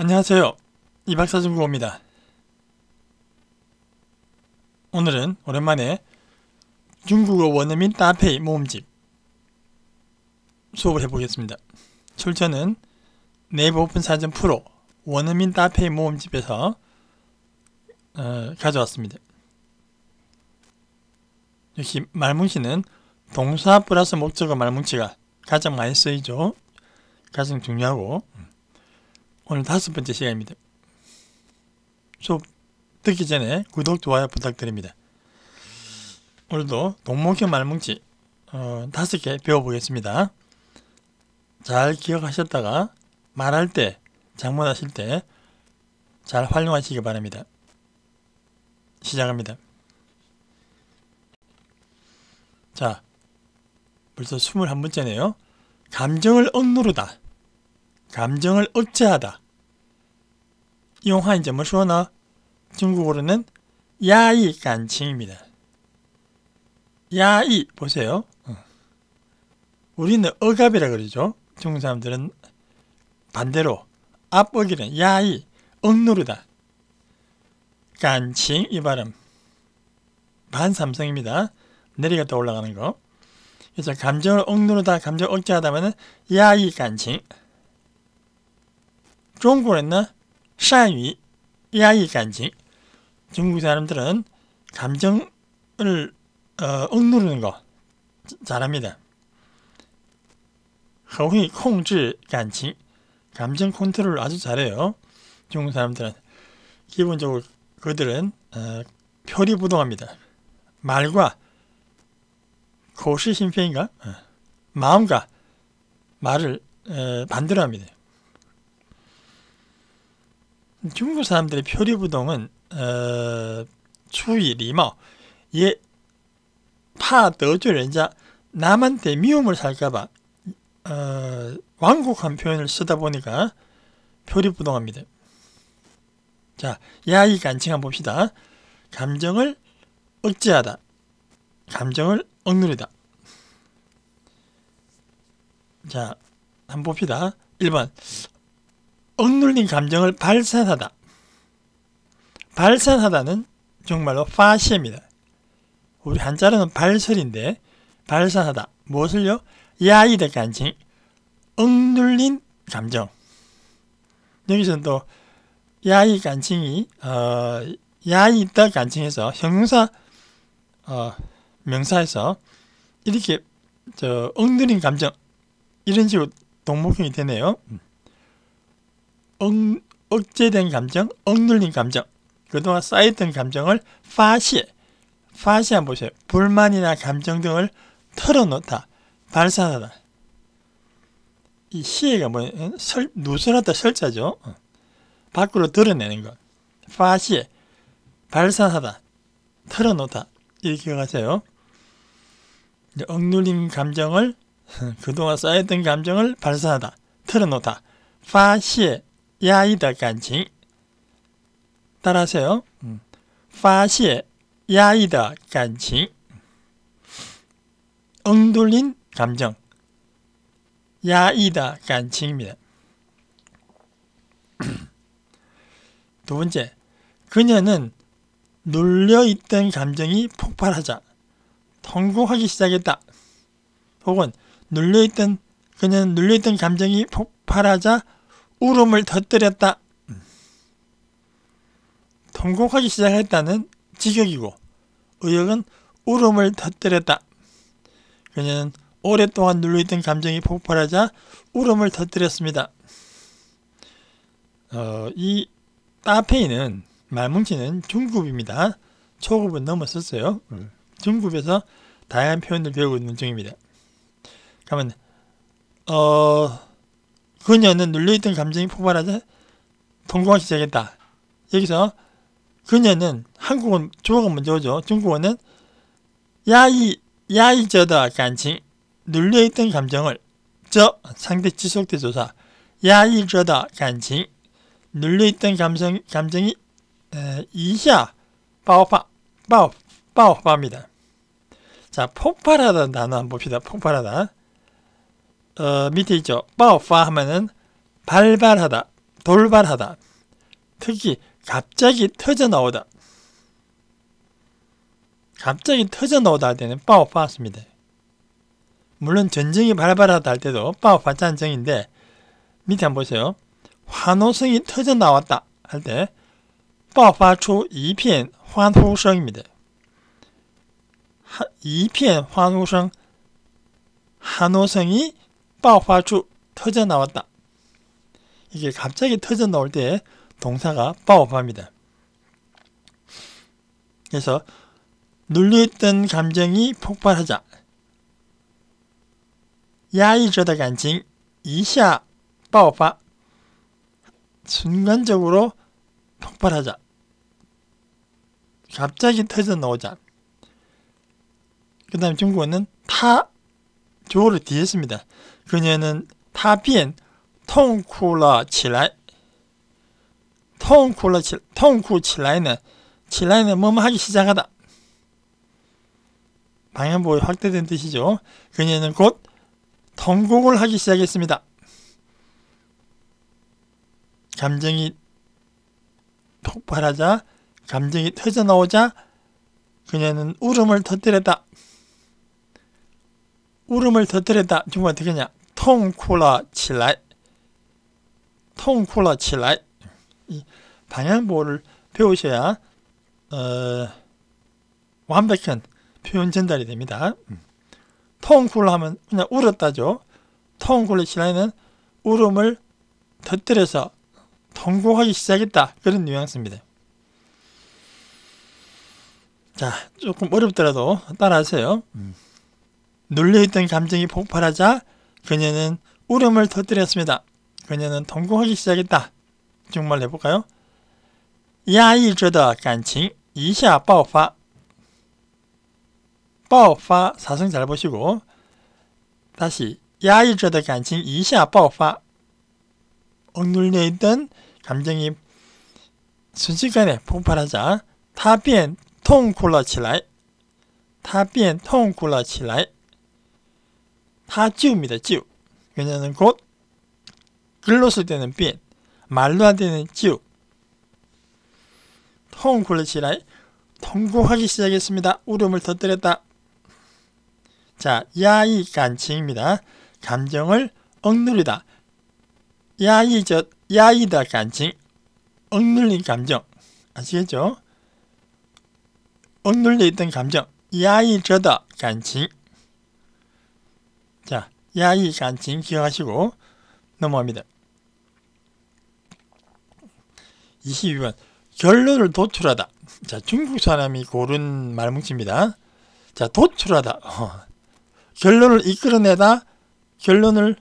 안녕하세요. 이박사 중국어입니다. 오늘은 오랜만에 중국어 원어민 따페이 모음집 수업을 해보겠습니다. 출처는 네이버 오픈 사전 프로 원어민 따페이 모음집에서 가져왔습니다. 역시 말뭉치는 동사 플러스 목적어 말뭉치가 가장 많이 쓰이죠. 가장 중요하고 오늘 5번째 시간입니다. 수업 듣기 전에 구독, 좋아요 부탁드립니다. 오늘도 동목형 말뭉치 5개 배워보겠습니다. 잘 기억하셨다가 말할 때, 장문하실 때 잘 활용하시기 바랍니다. 시작합니다. 자, 벌써 21번째네요. 감정을 억누르다, 감정을 억제하다. 用汉语怎么说呢? 중국어로는 야이 감정입니다. 야이 보세요. 우리는 억압이라 그러죠. 중국 사람들은 반대로 압억이는 야이, 억누르다. 감정 이 발음 반삼성입니다. 내려갔다 올라가는 거. 그래서 감정을 억누르다, 감정을 억제하다면은 야이 감정. 중국어는 善于 야이 감정. 중국 사람들은 감정을 억누르는 거 잘합니다. 很会控制感情. 감정 컨트롤을 아주 잘해요. 중국 사람들은 기본적으로 그들은 표리부동합니다. 말과 고시심페인가? 마음과 말을 반대로 합니다. 중국 사람들의 표리부동은 추위, 리마, 예, 파,得罪人家, 남한테 미움을 살까봐 완곡한 표현을 쓰다 보니까 표리부동합니다. 자, 야이 감정 한번 봅시다. 감정을 억제하다, 감정을 억누르다. 자, 한번 봅시다. 1번 억눌린 감정을 발산하다. 발산하다는 정말로 파시입니다. 우리 한자로는 발설인데 발산하다. 무엇을요? 야이의 감정, 억눌린 감정. 여기서는 또 야이 감정이 야이의 감정에서 형용사 명사에서 이렇게 억눌린 감정 이런 식으로 동목형이 되네요. 억제된 감정, 억눌린 감정, 그동안 쌓였던 감정을 파시에 한번 보세요. 불만이나 감정 등을 털어놓다, 발산하다. 이 시에가 뭐예요? 누설하다 설자죠. 밖으로 드러내는 것. 파시에, 발산하다, 털어놓다. 이렇게 기억하세요. 억눌린 감정을, 그동안 쌓였던 감정을 발산하다, 털어놓다. 파시에 야이의 감정. 따라하세요. 파시에 야이의 감정. 억눌린 감정. 야이의 감정입니다. 두 번째, 그녀는 눌려있던 감정이 폭발하자 통곡하기 시작했다. 혹은 그녀는 눌려있던 감정이 폭발하자 울음을 터뜨렸다. 통곡하기 시작했다는 직역이고 의역은 울음을 터뜨렸다. 그녀는 오랫동안 눌려있던 감정이 폭발하자 울음을 터뜨렸습니다. 이 따페이는 말뭉치는 중급입니다. 초급은 넘었었어요. 중급에서 다양한 표현을 배우고 있는 중입니다. 그러면 그녀는 눌려있던 감정이 폭발하자 통곡하기 시작했다. 여기서 그녀는, 한국은 주어가 먼저 오죠. 중국어는 야이저의 감정, 눌려있던 감정을, 상대 지속대 조사, 야이저의 감정, 눌려있던 감정이 이샤爆发입니다. 자, 폭발하다는 단어 한번 봅시다. 폭발하다. 밑에 있죠. 爆发 하면은 발발하다, 돌발하다. 특히 갑자기 터져 나오다. 갑자기 터져 나오다 할 때는 爆发씁니다. 물론 전쟁이 발발하다 할 때도 爆发 战争인데 밑에 한번 보세요. 환호성이 터져 나왔다 할 때 爆发出一片欢呼声입니다. 一片欢呼声 환호성이 爆发出 터져 나왔다. 이게 갑자기 터져 나올 때 동사가 爆发입니다. 그래서 눌려있던 감정이 폭발하자. 压抑着的感情一下爆发. 순간적으로 폭발하자. 갑자기 터져 나오자. 그 다음에 중국어는 타 조를 뒤에 씁니다. 그녀는 他便痛哭了起来. 痛哭起来는 뭐뭐 하기 시작하다. 방향보호 확대된 뜻이죠. 그녀는 곧 통곡을 하기 시작했습니다. 감정이 폭발하자, 감정이 터져 나오자 그녀는 울음을 터뜨렸다. 울음을 터뜨렸다. 중국어 어떻게 하냐? 痛哭了起来. 痛哭了起来. 이 방향보호를 배우셔야 완벽한 표현 전달이 됩니다. 痛哭了 하면 그냥 울었다죠. 痛哭了起来는 울음을 터뜨려서 통곡하기 시작했다. 그런 뉘앙스입니다. 자, 조금 어렵더라도 따라하세요. 눌려있던 감정이 폭발하자 그녀는 울음을 터뜨렸습니다. 그녀는 통곡하기 시작했다. 중국말 해볼까요? 压抑着的感情一下爆发. 爆发 사성 잘 보시고 다시 压抑着的感情一下爆发. 억눌려 있던 감정이 순식간에 폭발하자 他便痛哭了起来. 他便痛哭了起来. 他지웁니다. 지우. 그녀는 곧 글로 쓸 때는 变, 말로 할 때는 지우. 痛哭了起来. 통곡하기 시작했습니다. 울음을 터뜨렸다. 자, 压抑感情입니다. 감정을 억누르다. 压抑的感情, 억눌린 감정. 아시겠죠? 억눌려 있던 감정. 压抑着的感情. 자, 压抑感情 기억하시고 넘어갑니다. 22번. 결론을 도출하다. 자, 중국 사람이 고른 말뭉치입니다. 자, 도출하다. 결론을 이끌어내다, 결론을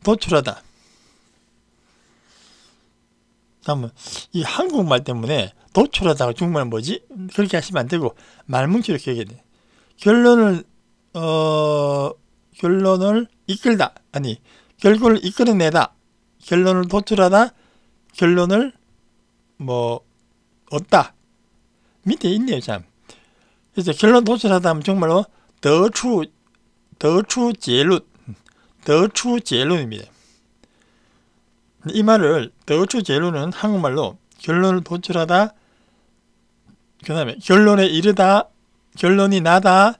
도출하다. 다음은 이 한국말 때문에 도출하다가 중국말 뭐지? 그렇게 하시면 안 되고 말뭉치로 기억해야 돼. 결론을 이끌다. 아니, 결과를 이끌어내다. 결론을 도출하다. 결론을 얻다. 밑에 있네요, 참. 그래서 결론 도출하다 하면 정말로 得出结论입니다. 이 말을 得出结论은 한국말로 결론을 도출하다, 그 다음에 결론에 이르다, 결론이 나다,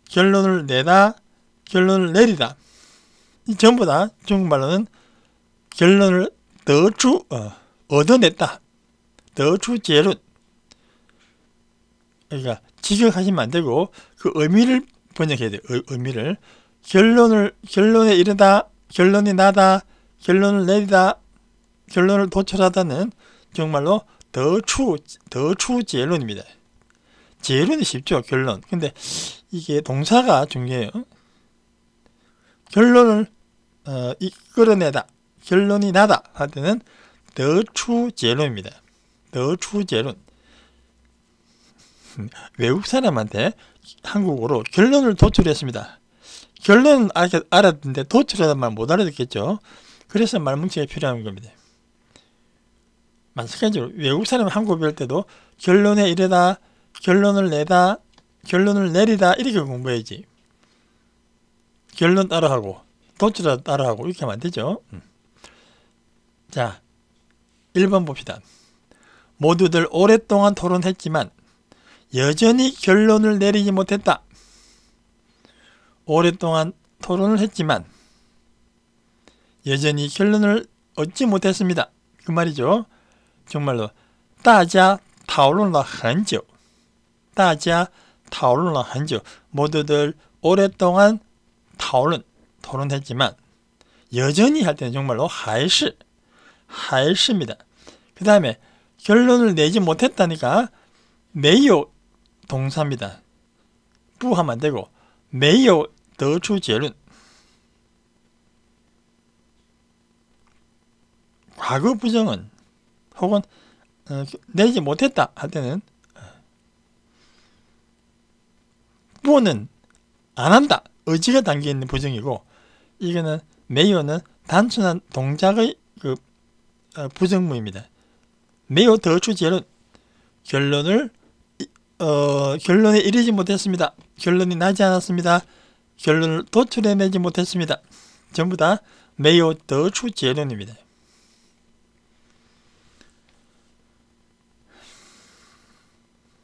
결론을 내다, 결론을 내리다. 이 전부 다 중국말로는 결론을 得出 얻어냈다. 得出结论. 그러니까 직역하시면 안 되고 그 의미를 번역해야 돼요. 의미를. 결론에 이르다, 결론이 나다, 결론을 내리다, 결론을 도출하다는 정말로 得出结论입니다.结论이 쉽죠, 결론. 근데 이게 동사가 중요해요. 결론을 이끌어내다, 결론이 나다 할 때는 得出结论입니다. 得出结论. 외국 사람한테 한국어로 결론을 도출했습니다. 결론은 알았는데 도출하다는 말 못 알아듣겠죠. 그래서 말뭉치가 필요한 겁니다. 마찬가지로 외국 사람 한국어 배울 때도 결론에 이르다, 결론을 내다, 결론을 내리다 이렇게 공부해야지. 결론 따라하고 도출하다 따라하고 이렇게 하면 안 되죠. 자, 1번 봅시다. 모두들 오랫동안 토론했지만 여전히 결론을 내리지 못했다. 오랫동안 토론을 했지만 여전히 결론을 얻지 못했습니다. 그 말이죠. 정말로 大家讨论了很久. 大家讨论了很久. 모두들 오랫동안 토론했지만 여전히 할 때는 정말로 还是입니다. 그 다음에 결론을 내지 못했다니까 没有 동사입니다. 不 하면 안 되고 没有得出结论. 과거 부정은 혹은 내지 못했다 할 때는 不는 안 한다. 의지가 담겨있는 부정이고 이거는 没有는 단순한 동작의 부정무입니다. 没有得出结论 결론에 이르지 못했습니다. 결론이 나지 않았습니다. 결론을 도출해내지 못했습니다. 전부 다 没有得出结论입니다.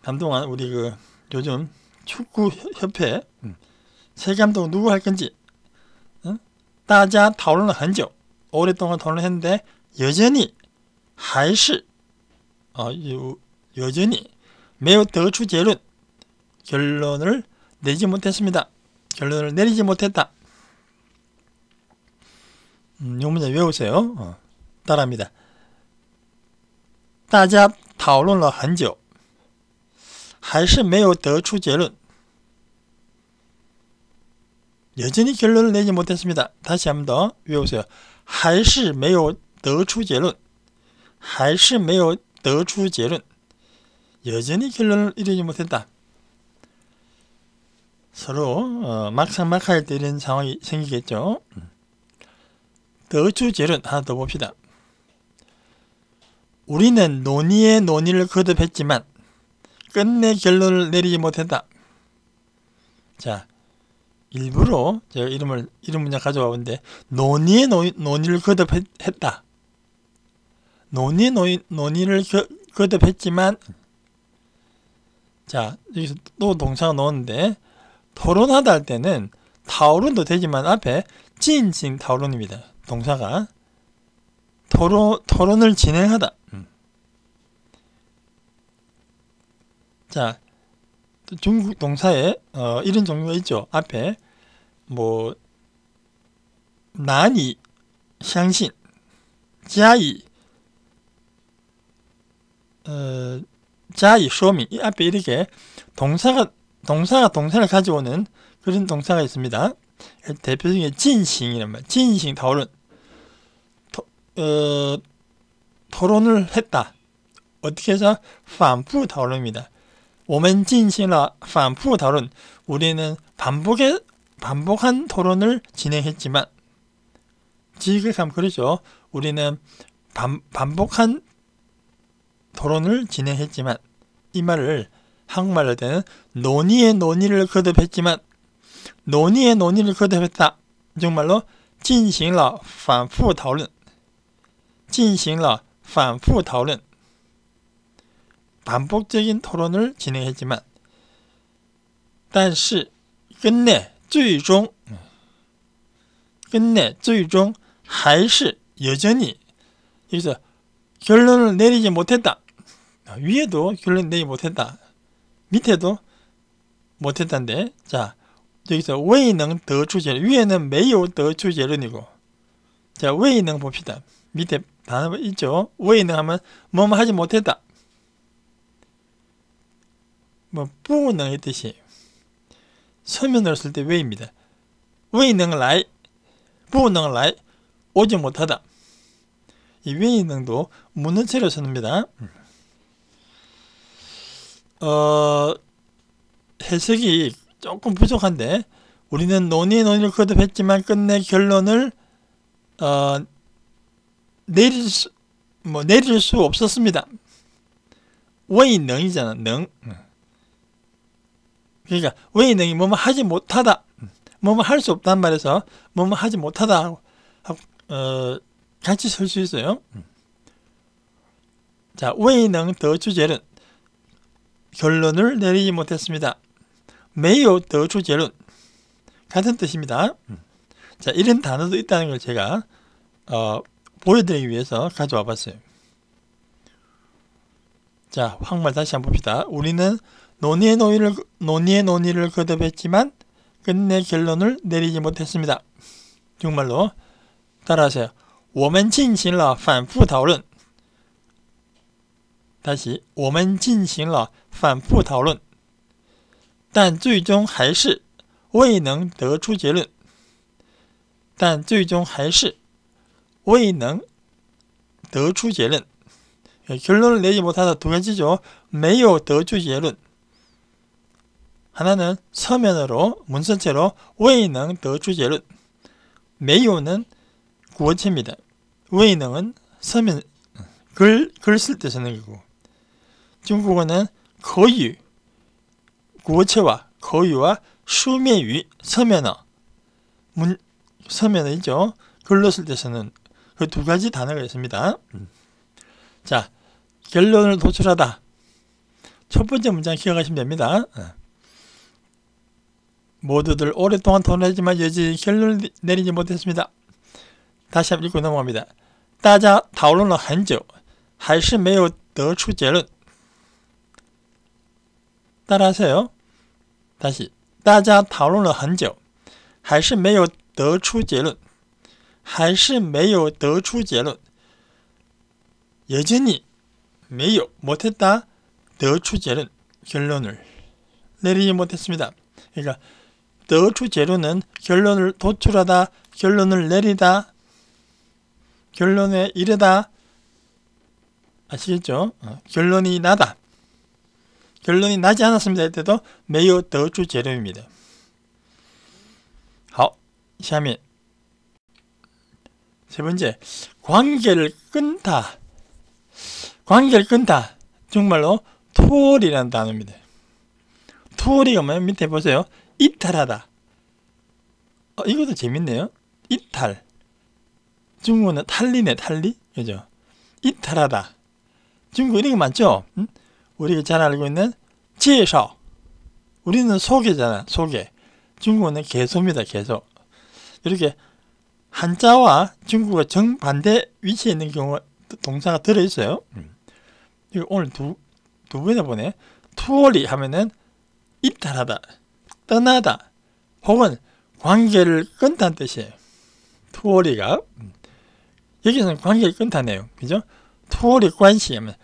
한동안 우리 요즘 축구협회 세감독 누구 할 건지 大家讨论了很久 오랫동안 토론했는데 여전히 还是 여전히 没有得出结论 결론을 내지 못했습니다. 결론을 내리지 못했다. 이 문제 외우세요. 따라합니다. 大家讨论了很久还是没有得出结论 여전히 결론을 내지 못했습니다. 다시 한 번 더 외우세요. 还是没有得出结论还是没有得出结论 여전히 결론을 이루지 못했다. 서로 막상막할 때 이런 상황이 생기겠죠. 得出结论 하나 더 봅시다. 우리는 논의에 논의를 거듭했지만 끝내 결론을 내리지 못했다. 자, 일부러 제가 이런 문장 가져와 본데 논의에 논의를 거듭했다. 논의에 논의를 거듭했지만 자, 여기서 또 동사가 나오는데 토론하다 할 때는 타오론도 되지만 앞에 진싱 타오론입니다. 동사가 토론을 진행하다. 자, 중국 동사에 이런 종류가 있죠. 앞에 뭐 난이, 相信, 加以, 加以说明. 이 앞에 이렇게 동사가 동사를 가져오는 그런 동사가 있습니다. 대표적인 진싱이란 말. 진싱 토론. 토론을 했다. 어떻게 해서 反复讨论입니다. 我们进行了反复讨论. 우리는 반복한 토론을 진행했지만 지극하면 그러죠. 우리는 반복한 토론을 진행했지만 이 말을 한국말로 할 때는 논의에 논의를 거듭했지만 논의에 논의를 거듭했다. 정말로 进行了反复讨论进行了反复讨论 반복적인 토론을 진행했지만 但是 끝내 最终 还是 여전히 여기서 결론을 내리지 못했다. 위에도 결론 내리지 못했다. 밑에도 못했다인데 자 여기서 未能得出结论 위에는 没有得出结论이고 자 未能 봅시다. 밑에 단어 있죠. 未能 하면 뭐뭐 하지 못했다. 뭐 不能의 뜻이 서면으로 쓸 때 왜입니다. 未能来不能来 오지 못하다. 이 未能도 문어체로 씁니다. 해석이 조금 부족한데 우리는 논의를 거듭했지만 끝내 결론을 내릴 수 없었습니다. 未能이잖아. 能 그러니까 未能이 뭐뭐 하지 못하다. 뭐뭐 할 수 없다는 말에서 뭐뭐 하지 못하다 같이 쓸 수 있어요. 자, 未能得出结论 결론을 내리지 못했습니다. 没有得出结论 같은 뜻입니다. 자, 이런 단어도 있다는 걸 제가 보여드리기 위해서 가져와 봤어요. 자, 한번 다시 한번 봅시다. 우리는 논의의 논의를 거듭했지만 끝내 결론을 내리지 못했습니다. 정말로 따라하세요. 我们进行了反复讨论 다시 我们进行了反复讨论 但最终还是未能得出结论 但最终还是未能得出结论 결론을 내지 못하다 두 가지죠. 没有得出结论 하나는 서면으로 문서체로 未能得出结论 没有는 구어체입니다. 未能은 서면 글 쓸 때 쓰는 거고 중국어는 口语 구어체와 口语와 书面语 서면어 서면어이죠. 글로 쓸 때 쓰는 그 두 가지 단어가 있습니다. 자, 결론을 도출하다. 첫 번째 문장 기억하시면 됩니다. 모두들 오랫동안 토론했지만 여전히 결론을 내리지 못했습니다. 다시 한번 읽고 넘어갑니다. 大家讨论了很久还是没有得出结论 따라하세요. 다시 大家讨论了很久还是没有得出结论还是没有得出结论 여전히 没有 못했다 得出结论 결론을 내리지 못했습니다. 그러니까 得出结论은 결론을 도출하다, 결론을 내리다, 결론에 이르다 아시겠죠? 결론이 나다. 결론이 나지 않았습니다 할 때도 没有得出结论입니다. 好，下面 세 번째, 관계를 끊다. 관계를 끊다. 정말로 투월이라는 단어입니다. 투월이가 뭐냐면 밑에 보세요. 이탈하다. 이것도 재밌네요. 이탈. 중국어는 탈리네, 탈리. 그죠? 이탈하다. 중국어 이런 거 많죠? 응? 우리가 잘 알고 있는 介绍. 우리는 소개잖아, 소개. 중국어는 개소입니다, 개소. 이렇게 한자와 중국어 정반대 위치에 있는 경우가 동사가 들어있어요. 이거 오늘 두 번이나 보네. 투월이 하면은 이탈하다, 떠나다, 혹은 관계를 끊다는 뜻이에요. 투월이가 여기서는 관계를 끊다네요. 그죠? 투월이 관시 하면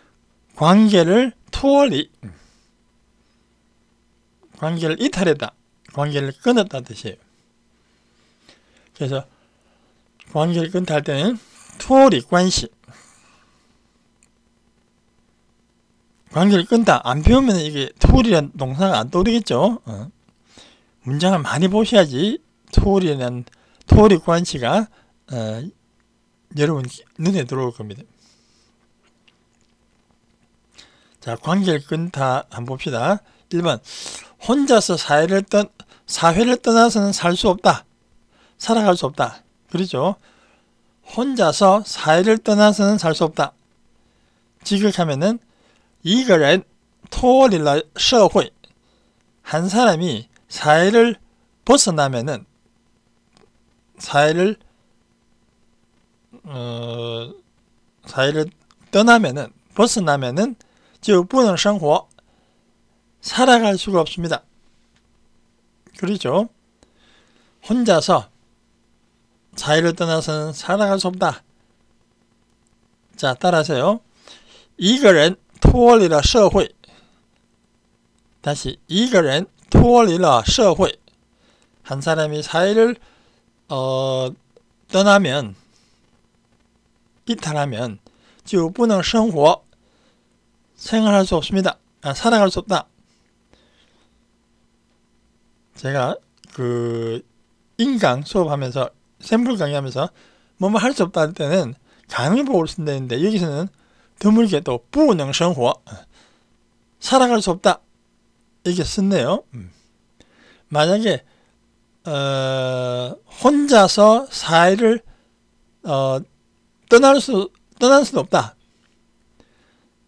관계를 투월이 관계를 이탈했다, 관계를 끊었다는 뜻이에요. 그래서 관계를 끊다 할 때는 투월이 관시. 관계를 끊다 안 배우면 이게 투월이라는 동사가 안 떠오르겠죠. 문장을 많이 보셔야지 투월이 관시가 여러분 눈에 들어올 겁니다. 자, 관계를 끊다 한번 봅시다. 1번 혼자서 사회를 떠나서는 살 수 없다. 살아갈 수 없다. 그렇죠? 혼자서 사회를 떠나서는 살 수 없다. 직역하면은 一个人脱离了社会 한 사람이 사회를 벗어나면은 사회를 떠나면은 벗어나면은 就不能生活 살아갈 수가 없습니다. 그렇죠? 혼자서 사회를 떠나서는 살아갈 수 없다. 자, 따라하세요. 一个人脱离了社会 다시 一个人脱离了社会 한 사람이 사회를 떠나면 이탈하면 就不能生活 생활할 수 없습니다. 살아갈 수 없다. 제가 인강 수업하면서 샘플 강의하면서 뭐뭐 할 수 없다 할 때는 가능보고를 쓴다는데 여기서는 드물게 또 不能生活 살아갈 수 없다 이렇게 썼네요. 만약에 혼자서 사회를 떠날 수는 없다.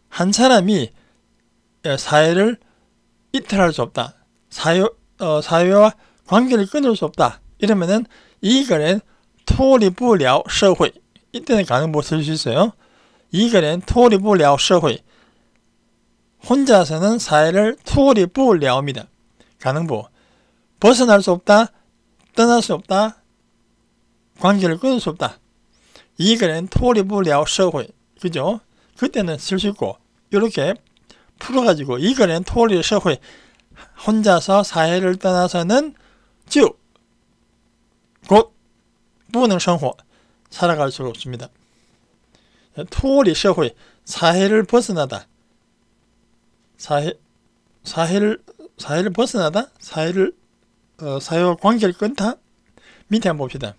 한 사람이 사회를 이탈할 수 없다. 사회와 관계를 끊을 수 없다. 이러면은 一个人脱离不了社会. 이때는 가능보 쓸 수 있어요. 一个人脱离不了社会. 혼자서는 사회를 脱离不了입니다. 가능보. 벗어날 수 없다. 떠날 수 없다. 관계를 끊을 수 없다. 一个人脱离不了社会. 그죠? 그때는 쓸 수 있고, 이렇게 풀어가지고 一个人脱离社会. 혼자서 사회를 떠나서는 즉 곧 不能生活 살아갈 수가 없습니다. 脱离社会 사회를 벗어나다. 사회를 벗어나다. 사회와 관계를 끊다. 밑에 한번 봅시다.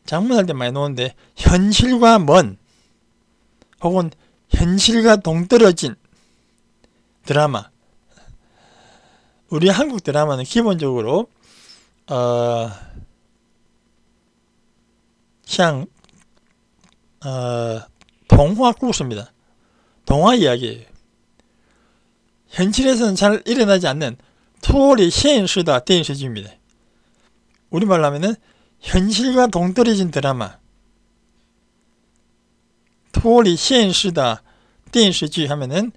작문할 때 많이 나오는데 현실과 먼 혹은 현실과 동떨어진 드라마. 우리 한국 드라마는 기본적으로 像 동화故事입니다. 동화 이야기예요. 현실에서는 잘 일어나지 않는 脱离现实的电视剧입니다. 우리말로 하면은 현실과 동떨어진 드라마. 脱离现实的电视剧 하면은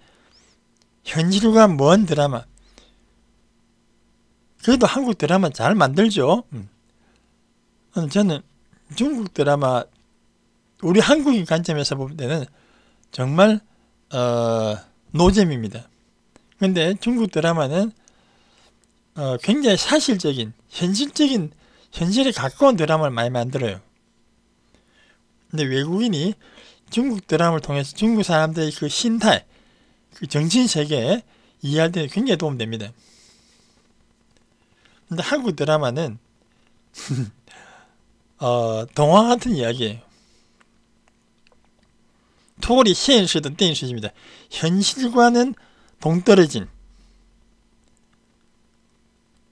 현실과 먼 드라마. 그래도 한국 드라마 잘 만들죠. 저는 중국 드라마, 우리 한국인 관점에서 볼 때는 정말 노잼입니다. 근데 중국 드라마는 굉장히 사실적인, 현실적인, 현실에 가까운 드라마를 많이 만들어요. 근데 외국인이 중국 드라마를 통해서 중국 사람들의 그心态, 그 정신세계에 이해할 때 굉장히 도움됩니다. 근데 한국 드라마는 동화 같은 이야기예요. 脱离现实的电视剧입니다. 현실과는 동떨어진.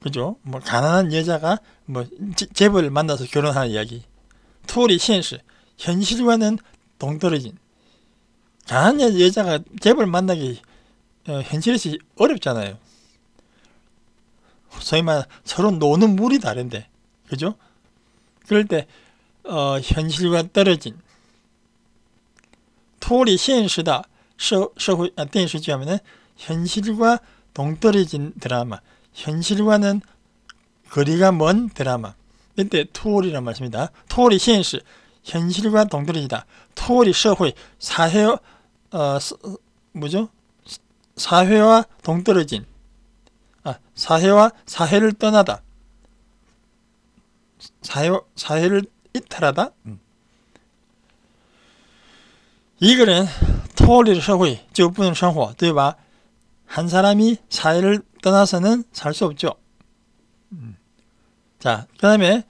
그죠? 뭐 가난한 여자가 뭐 재벌을 만나서 결혼하는 이야기. 脱离现实. 현실과는 동떨어진. 가난한 여자가 재벌을 만나기 현실에서 어렵잖아요. 소위 말하는 서로 노는 물이 다른데, 그죠? 그럴 때 현실과 떨어진 脱离现实的社会电视剧하면은 현실과 동떨어진 드라마, 현실과는 거리가 먼 드라마. 이때 脱离란 말씀입니다. 脱离现实, 현실과 동떨어지다. 脱离社会, 사회와 동떨어진. 사회를 떠나다. 사회를 이탈하다. 一个人脱离社会就不能生活, 对吧? 한 사람이 사회를 떠나서는 살 수 없죠. 자, 그 다음에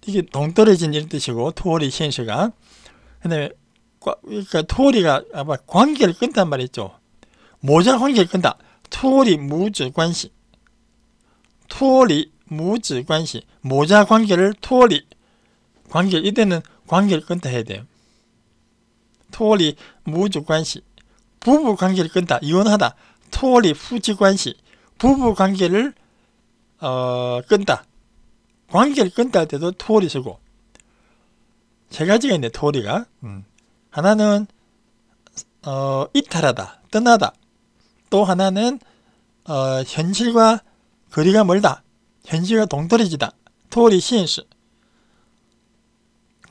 이게 동떨어진 이런 뜻이고, 脱离现实가. 그 다음에 그러니까 脱离가 아마 관계를 끊단 말이죠. 모자 관계를 끊다. 脱离母子关系. 脱离母子关系. 모자 관계를 脱离. 관계를, 이때는 관계를 끊다 해야 돼요. 脱离母子关系. 부부 관계를 끊다. 이혼하다. 脱离夫妻关系. 부부 관계를 끊다. 관계를 끊다 할 때도 脱离 쓰고. 세 가지가 있네, 脱离가. 하나는 이탈하다, 떠나다. 또 하나는 현실과 거리가 멀다. 현실과 동떨어지다. 脱离现实.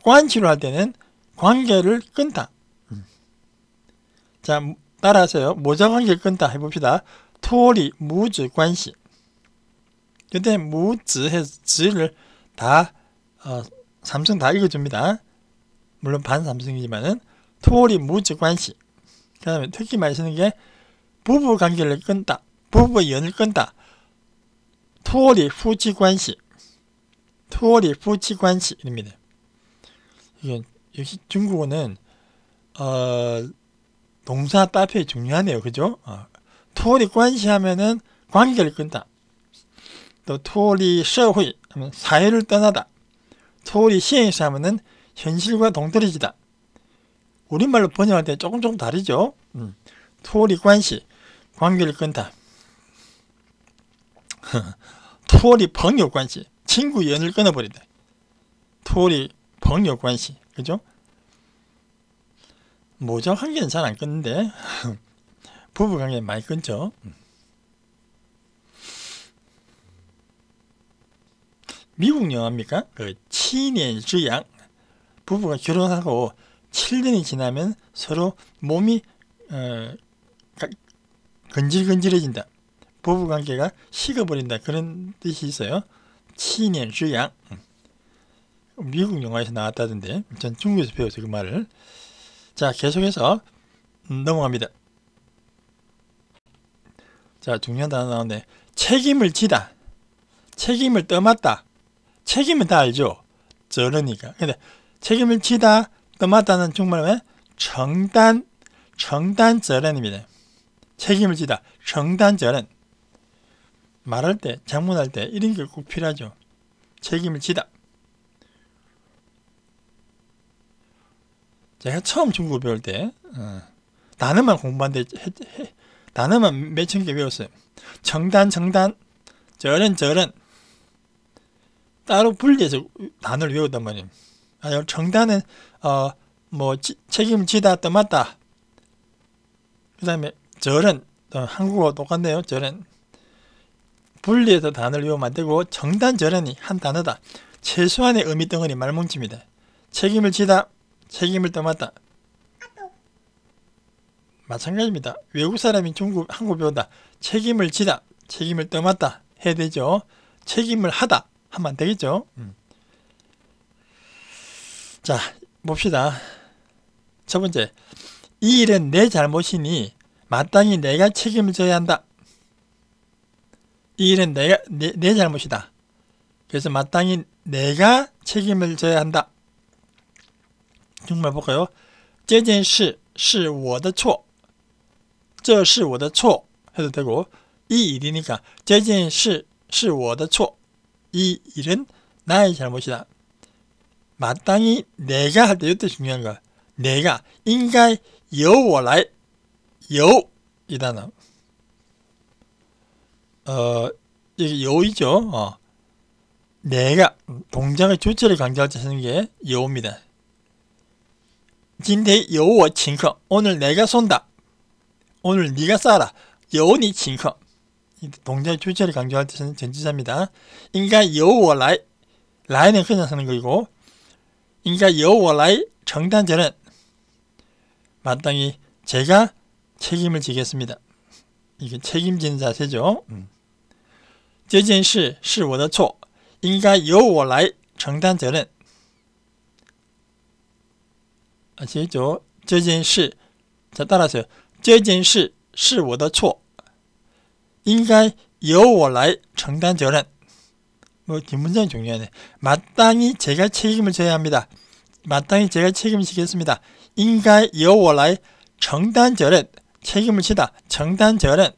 관치로 할 때는 관계를 끊다. 자, 따라서요. 모자 관계를 끊다 해봅시다. 脱离母子关系. 그때 무즈 해서 즈를 다 삼성 다 읽어줍니다. 물론 반삼성이지만은 脱离母子关系. 그 다음에 특히 많이 쓰는 게 부부 관계를 끊다. 부부의 연을 끊다. 脱离夫妻关系. 脱离夫妻关系입니다. 이건 역시 중국어는 동사 따표이 중요하네요. 그죠? 脱离关系하면은 관계를 끊다. 또 脱离社会 하면 사회를 떠나다. 脱离现实하면은 현실과 동떨어지다. 우리말로 번역할 때 조금 다르죠? 脱离关系 관계를 끊다. 脱离朋友关系 친구 연을 끊어버린다. 脱离朋友关系 그죠? 모적 관계는 잘 안 끊는데 부부 관계는 많이 끊죠. 미국 영화입니까? 그 7년之痒 부부가 결혼하고 7년이 지나면 서로 몸이 건질건질해진다. 부부관계가 식어버린다. 그런 뜻이 있어요. 7년之痒 미국 영화에서 나왔다던데 전 중국에서 배웠어요. 그 말을. 자, 계속해서 넘어갑니다. 자, 중요한 단어 나오는데 책임을 지다. 책임을 떠맡다. 책임은 다 알죠? 저러니까. 근데 책임을 지다, 떠맡다는 중국말은承担责任입니다. 책임을 지다, 承担责任. 말할 때, 장문할 때 이런 게 꼭 필요하죠. 책임을 지다. 제가 처음 중국어 배울 때 단어만 공부하는데 단어만 몇천 개 외웠어요. 承担, 责任. 따로 분리해서 단어를 외웠단 말이에요.承担은 책임을 지다, 떠맡다. 그 다음에 责任, 한국어 똑같네요. 责任. 분리해서 단어를 외우면 안 되고 承担责任이 한 단어다. 최소한의 의미 덩어리 말뭉칩니다. 책임을 지다, 책임을 떠맡다. 마찬가지입니다. 외국 사람이 한국 배운다. 책임을 지다, 책임을 떠맡다 해야 되죠. 책임을 하다 하면 안 되겠죠. 자, 봅시다. 첫 번째, 이 일은 내 잘못이니 마땅히 내가 책임을 져야 한다. 이 일은 내 잘못이다. 그래서 마땅히 내가 책임을 져야 한다. 정말 볼까요? 这件事是我的错. 这是我的错 해도 되고, 이 일이니까 这件事是我的错. 이 일은 나의 잘못이다. 마땅히 내가 할 때 이때 중요한 거야. 내가 应该由我来. 由이 단어. 이게 요이죠. 내가 동작의 주체를 강조할 때 쓰는 게 요입니다. 今天由我请客. 오늘 내가 쏜다. 오늘 네가 쏴라. 由你请客. 동작의 주체를 강조할 때 쓰는 전치사입니다. 应该由我来. 라인은 그냥 쓰는 거이고, 应该由我来承担责任. 마땅히 제가 책임을 지겠습니다. 이게 책임지는 자세죠. 这件事是我的错，应该由我来承担责任. 아시겠죠? 这件事, 자, 따라하세요. 这件事是我的错，应该由我来承担责任. 뒷문장이 중요하네. 마땅히 제가 책임을 져야 합니다. 마땅히 제가 책임을 지겠습니다. 应该由我来承担责任. 책임을 지다. 承担责任.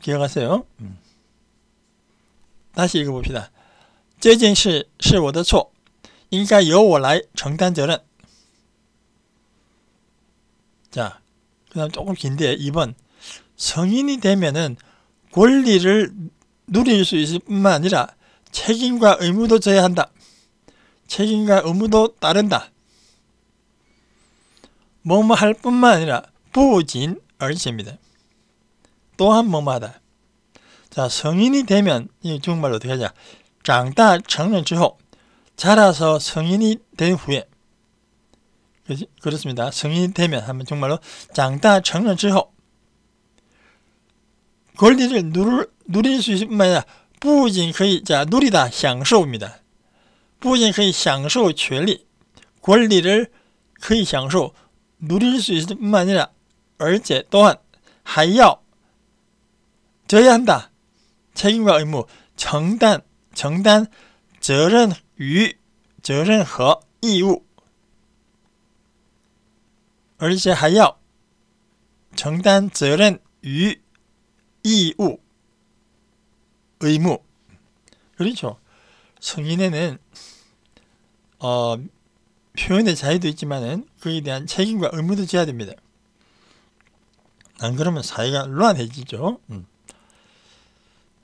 기억하세요? 다시 읽어봅시다. 这件事是我的错，应该由我来承担责任. 자, 그 다음 조금 긴데 2번. 성인이 되면은 권리를 누릴 수 있을 뿐만 아니라 책임과 의무도 져야 한다. 책임과 의무도 따른다. 뭐뭐 할 뿐만 아니라 不仅而且입니다. 또한 뭐뭐 하다. 자, 성인이 되면, 이 중국말로 어떻게 하자? 长大成人之后, 자라서 성인이 된 후에. 그렇습니다. 성인이 되면 하면 중국말로 长大成人之后, 권리를 누릴 수 있을 뿐만 아니라 不仅可以, 자, 누리다, 享受입니다. 不仅可以享受权利, 권리를 可以享受, 누릴 수 있을 뿐만 아니라 而且 또한 还要 져야 한다. 책임과 의무, 承担 责任与责任和义务. 而且还要承担责任与义务, 의무. 그렇죠. 성인에는 표현의 자유도 있지만은 그에 대한 책임과 의무도 져야 됩니다. 안 그러면 사회가乱해지죠.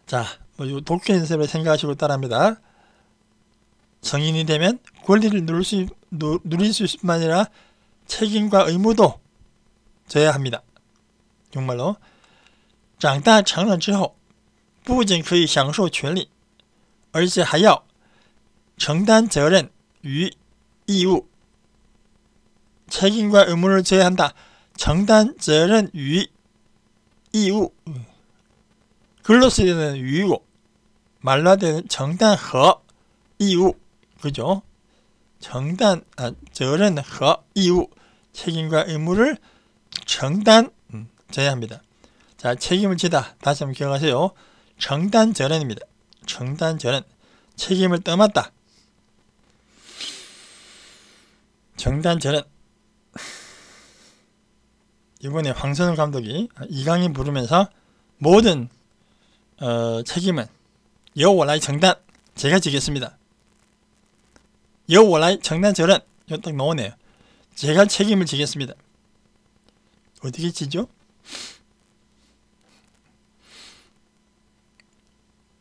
자, 독해 연습을 생각하시고 따라합니다. 성인이 되면 권리를 누릴 수 있을 뿐만 아니라 책임과 의무도 져야 합니다. 정말로 长大成人之后不仅可以享受权利而且还要承担责任与义务 책임과 의무를 져야 한다. 承担责任与义务 글로 써야 되는 유이고 말로 되는 承担和义务 그죠? 承担责任和义务 책임과 의무를 져야 합니다. 자, 책임을 지다. 다시 한번 기억하세요. 承担责任입니다. 承担责任 책임을 떠맡다. 承担责任 이번에 황선우 감독이 이강인 부르면서 모든 책임은 由我来承担 제가 지겠습니다. 由我来承担责任 이거 딱 나오네요. 제가 책임을 지겠습니다. 어떻게 지죠?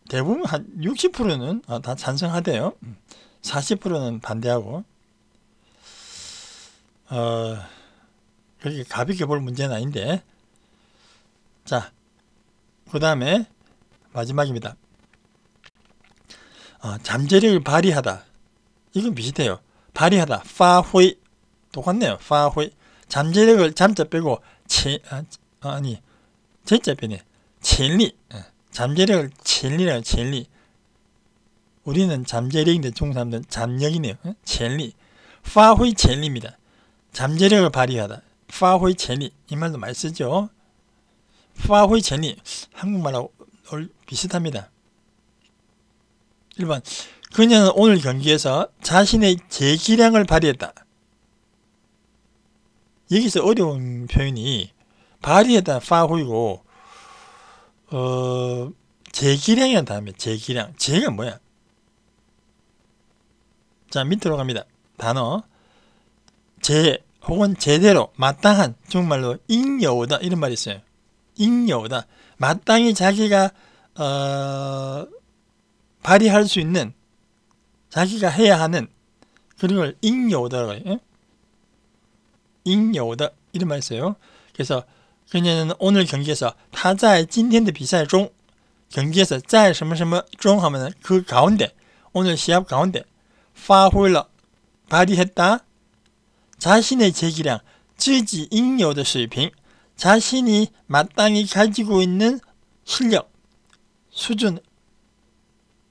대부분 한 60%는 다 찬성하대요. 40%는 반대하고 그렇게 가볍게 볼 문제는 아닌데 자, 그 다음에 마지막입니다. 잠재력을 발휘하다. 이건 비슷해요. 발휘하다. 파휘 똑같네요. 파휘 잠재력을 잠자 빼고 제자 빼네.潜力 잠재력을潜力라고 潜力 우리는 잠재력인데 중국 사람들은 잠력이네요. 潜力 파휘 潜力입니다. 잠재력을 발휘하다. 파휘 潜力 이 말도 많이 쓰죠. 파휘 潜力 한국말하고 비슷합니다. 1번 그녀는 오늘 경기에서 자신의 제기량을 발휘했다. 여기서 어려운 표현이 발휘했다 파휘고 제기량이라는 단어입니다. 제기량. 제가 뭐야? 자, 밑으로 갑니다. 단어 혹은 제대로 마땅한 중국말로 인여우다 이런 말이 있어요. 인여우다 마땅히 자기가 발휘할 수 있는 자기가 해야 하는 그런 걸 인여우다라고 해요. 인여우다 이런 말이 있어요. 그래서 그녀는 오늘 경기에서 他在今天的比赛中 경기에서 在什么什么中 하면은 그 가운데 오늘 시합 가운데 发挥了 발휘했다. 자신의 제기량 自己应有的水平 자신이 마땅히 가지고 있는 실력 수준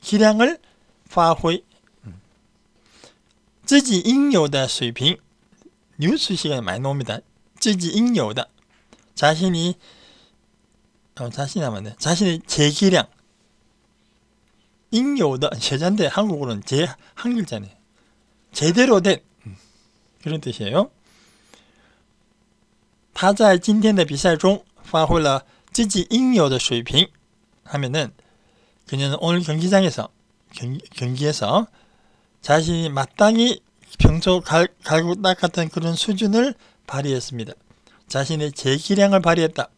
기량을 发挥 自己应有的水平 뉴스 시간에 많이 나옵니다. 自己应有的 자신이 자신의 제기량 应有的 제자인데 한국어로는 한 글자네. 제대로 된 그런 뜻이에요. 他在今天的比赛中发挥了自己应有的水平 하면은 그녀는 오늘 경기장에서 경기에서 자신이 마땅히 평소 갈고 닦았던 그런 수준을 발휘했습니다. 자신의 제기량을 발휘했다.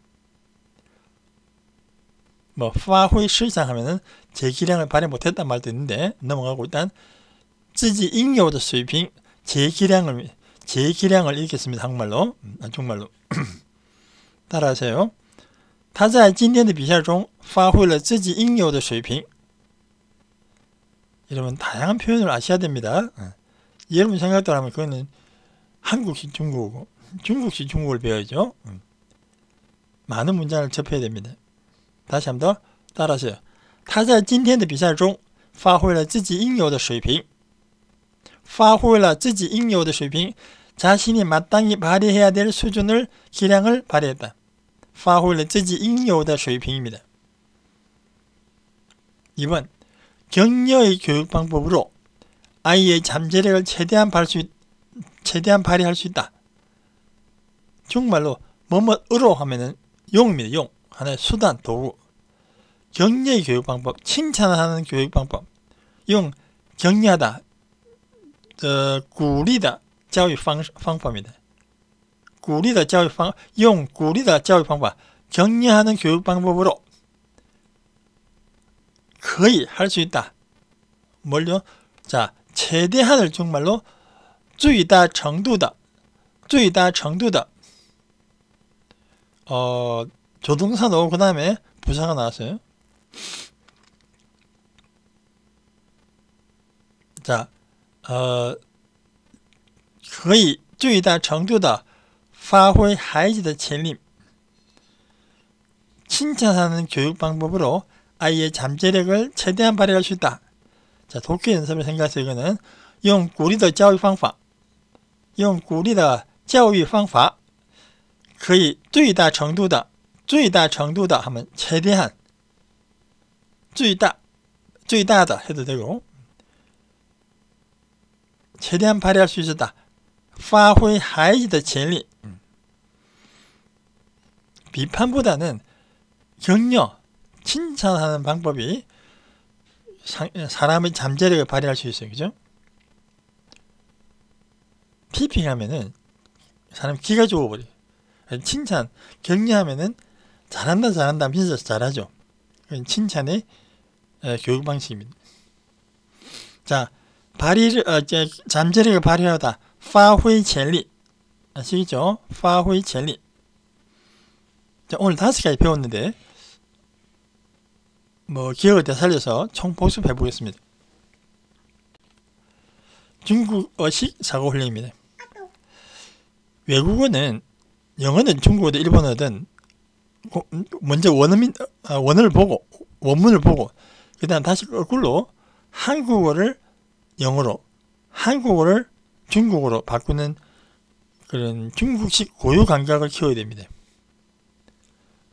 发挥失常 하면은 제기량을 발휘 못했단 말도 있는데 넘어가고 일단 自己应有的水平 제기량을 읽겠습니다. 한국말로 중국말로 따라하세요. 他在今天的比赛中发挥了自己应有的水平 여러분 다양한 표현을 아셔야 됩니다. 여러분 생각대로 하면 그거는 한국식 중국어고 중국식 중국어를 배워야죠. 많은 문장을 접해야 됩니다. 다시 한 번 더 따라하세요. 他在今天的比赛中发挥了自己应有的水平发挥了自己应有的水平 자신이 마땅히 발휘해야 될 수준을 기량을 발휘했다. 发挥了自己应有的水平입니다. 2번 격려의 교육 방법으로 아이의 잠재력을 최대한 발휘할 수 있다. 중국말로 뭐뭐으로 하면은 용입니다. 용. 하나의 수단, 도구. 격려의 교육 방법, 칭찬하는 교육 방법. 용, 격려하다, 鼓励的教育方法입니다. 鼓励的教育方用鼓励的教育方法 격려하는 교육 방법으로 거의 할 수 있다. 뭘요? 자, 최대한을 중말로 最大程度的 조동사 넣고 그 다음에 부사가 나왔어요. 자, 可以最大程度的发挥孩子的潜力. 칭찬하는 교육 방법으로 아이의 잠재력을 최대한 발휘할 수 있다. 자, 독해 연습을 생각해서 이거는 用鼓励的教育方法用鼓励的教育方法可以最大程度的하면 최대한 最大的 해도 되고 최대한 발휘할 수 있었다. 发挥孩子的潜力. 비판보다는 격려, 칭찬하는 방법이 사람의 잠재력을 발휘할 수 있어요. 그죠?批评하면은 사람 기가 죽어버려요. 칭찬, 격려하면은 잘한다 하면서 잘하죠. 칭찬의 교육 방식입니다. 자, 잠재력을 발휘하다. 发挥潜力. 아시겠죠? 发挥潜力. 자, 오늘 5가지 배웠는데 기억을 다 살려서 총 복습해 보겠습니다. 중국어식 사고훈련입니다. 외국어는 영어든 중국어든 일본어든 먼저 원문을 보고 그 다음 다시 거꾸로 한국어를 영어로 한국어를 중국어로 바꾸는 그런 중국식 고유 감각을 키워야 됩니다.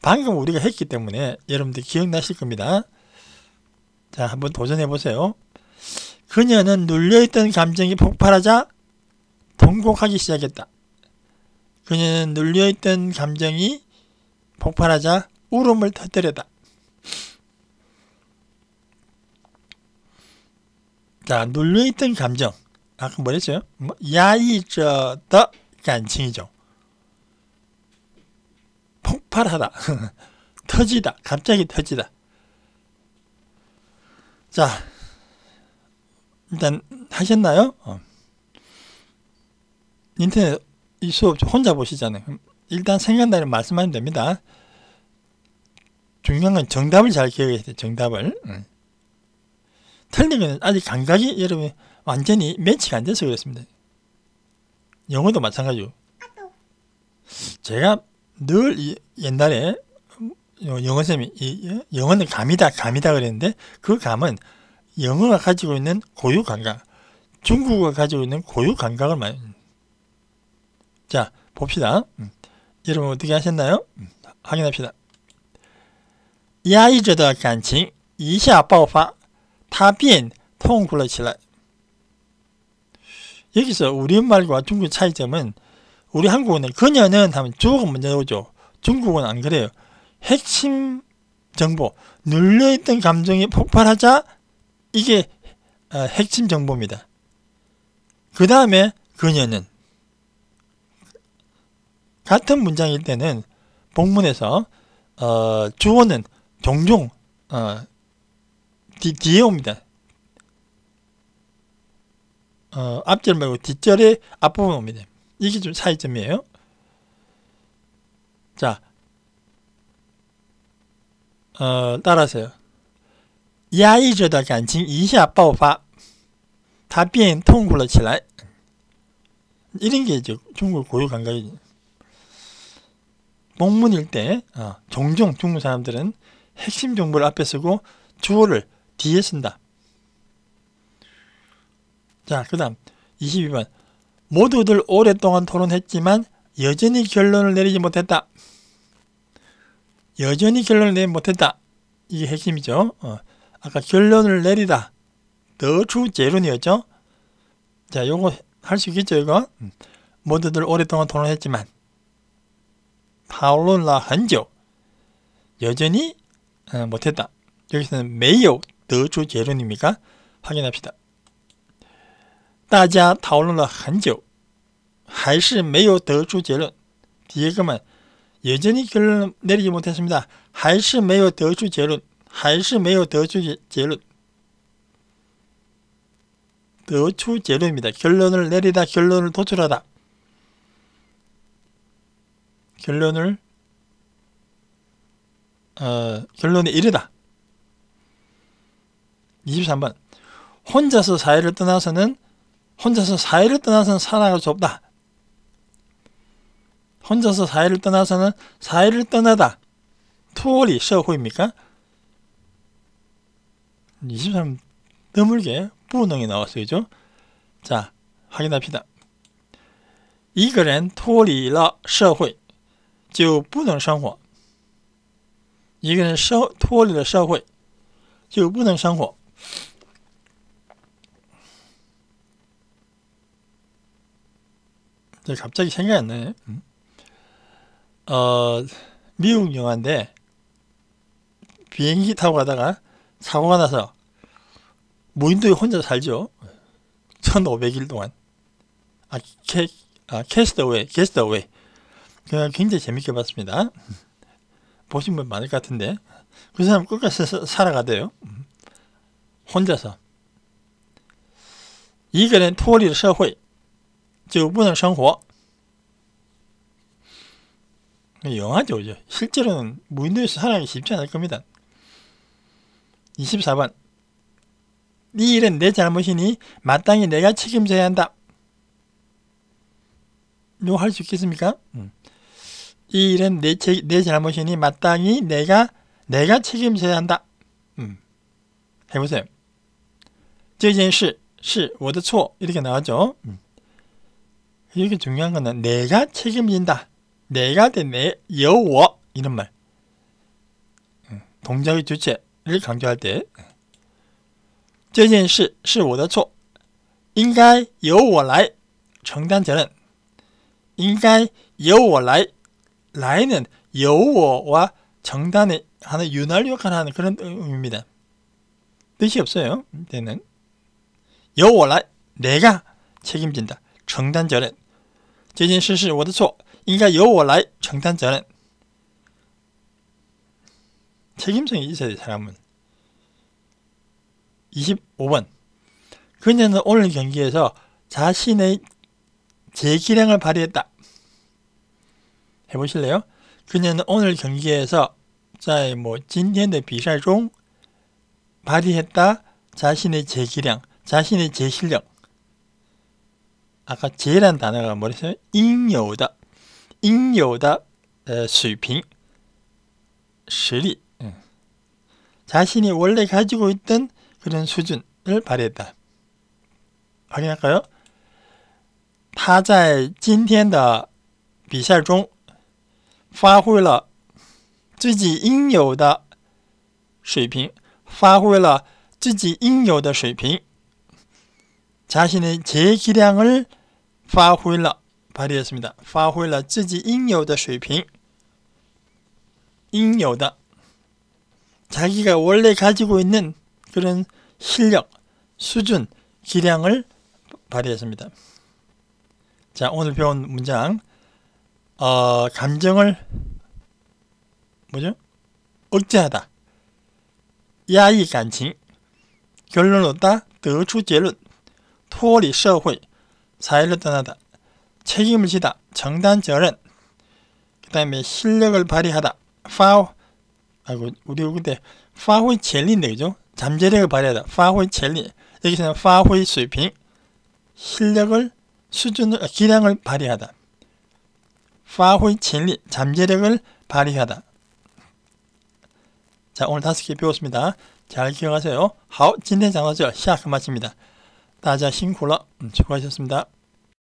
방금 우리가 했기 때문에 여러분들 기억나실 겁니다. 자, 한번 도전해 보세요. 그녀는 눌려있던 감정이 폭발하자 통곡하기 시작했다. 그녀는 눌려있던 감정이 폭발하자 울음을 터뜨렸다. 자, 눌려있던 감정. 아까 뭐랬어요? 压抑着的感情이죠. 폭발하다. 터지다. 갑자기 터지다. 자, 일단 하셨나요? 인터넷 이 수업 혼자 보시잖아요. 일단 생각나는 말씀하시면 됩니다. 중요한 건 정답을 잘 기억해야 돼요. 정답을. 틀린 건 아직 감각이 여러분 완전히 매치가 안 돼서 그렇습니다. 영어도 마찬가지고. 제가 늘 옛날에 영어쌤이 영어는 감이다 그랬는데 그 감은 영어가 가지고 있는 고유 감각, 중국어가 가지고 있는 고유 감각을 많이. 자, 봅시다. 여러분 어떻게 하셨나요? 확인합시다. 压抑着的感情一下爆发他便痛哭了起来. 여기서 우리말과 중국 차이점은 우리 한국어는 그녀는 하면 주어가 먼저 오죠. 중국어는 안 그래요. 핵심 정보, 눌려있던 감정이 폭발하자 이게 핵심 정보입니다. 그 다음에 그녀는 같은 문장일 때는 본문에서 주어는 종종 뒤에 옵니다. 앞절 말고 뒷절의 앞부분 옵니다. 이게 좀 차이점이에요. 자, 따라서요. 压抑着的感情一下爆发他便痛哭了起来. 이런 게 이제 중국 고유 감각이죠. 본문일 때 종종 중국 사람들은 핵심 정보를 앞에 쓰고 주어를 뒤에 쓴다. 자, 그 다음 22번. 모두들 오랫동안 토론했지만 여전히 결론을 내리지 못했다. 여전히 결론을 내리지 못했다. 이게 핵심이죠. 아까 결론을 내리다. 得出结论이었죠. 자, 요거 할 수 있겠죠, 이거? 모두들 오랫동안 토론했지만 讨论了很久 여전히 못했다. 여기서는 没有得出结论입니까? 확인합시다. 大家讨论了很久还是没有得出结论 뒤에 것만 여전히 결론을 내리지 못했습니다. 还是没有得出结论还是没有得出结论得出结论입니다. 결론을 내리다, 결론을 도출하다. 결론에 이르다. 23번. 혼자서 사회를 떠나서는 살아갈 수 없다. 혼자서 사회를 떠나서는 사회를 떠나다. 脱离社会입니까? 23번 드물게 부능이 나왔어요. 그죠? 자, 확인합시다. 一个人脱离了社会就不能生活一个人脱离了社会就不能生活 갑자기 생각이 안 나네. 미국 영화인데 비행기 타고 가다가 사고가 나서 무인도에 혼자 살죠. 1500일 동안. 캐스트어웨이. 굉장히 재밌게 봤습니다. 보신 분 많을 것 같은데 그 사람 끝까지 살아가대요. 혼자서. 一个人脱离了社会就不能生活 영화죠. 실제로는 무인도에서 살아가기 쉽지 않을 겁니다. 24번. 이 일은 내 잘못이니 마땅히 내가 책임져야 한다. 이거 할 수 있겠습니까? 이 일은 내 잘못이니 마땅히 내가 책임져야 한다. 해보세요. 这件事是我的错 이렇게 나왔죠. 이렇게 중요한 거는 내가 책임진다. 내가 대 내, 由我 이런 말. 동작의 주체를 강조할 때 这件事是我的错应该由我来承担责任应该由我来 라이는 由我와承担의 하는 윤활유 역할을 하는 그런 의미입니다. 뜻이 없어요. 때는 由我来 내가 책임진다. 承担责任这件事是我的错应该由我来承担责任 책임성이 있어야 돼 사람은. 25번. 그녀는 오늘 경기에서 자신의 제기량을 발휘했다. 해보실래요? 그녀는 오늘 경기에서 在今天的比赛中 발휘했다. 자신의 제기량, 자신의 제실력. 아까 제란 단어가 뭐랬어요? 应有的水平, 实力. 자신이 원래 가지고 있던 그런 수준을 발휘했다. 확인할까요? 他在今天的比赛中发挥了自己应有的水平 자신의 제기량을 발휘했습니다. 发挥了自己应有的水平 应有的 자기가 원래 가지고 있는 그런 실력, 수준, 기량을 발휘했습니다. 자, 오늘 배운 문장 감정을 억제하다. 야이 감정, 결론 얻다, 得出结论, 脱离社会, 사회를 떠나다, 책임을 지다, 承担责任, 그 다음에 실력을 발휘하다, 우리 그때 发挥潜力인데 그죠? 잠재력을 발휘하다. 发挥潜力 여기서는 发挥水平 실력을 수준을 기량을 발휘하다. 发挥潜力 잠재력을 발휘하다. 자, 오늘 5개 배웠습니다. 잘 기억하세요. 好，今天讲到这，下课마칩니다. 大家辛苦了，수고하셨습니다.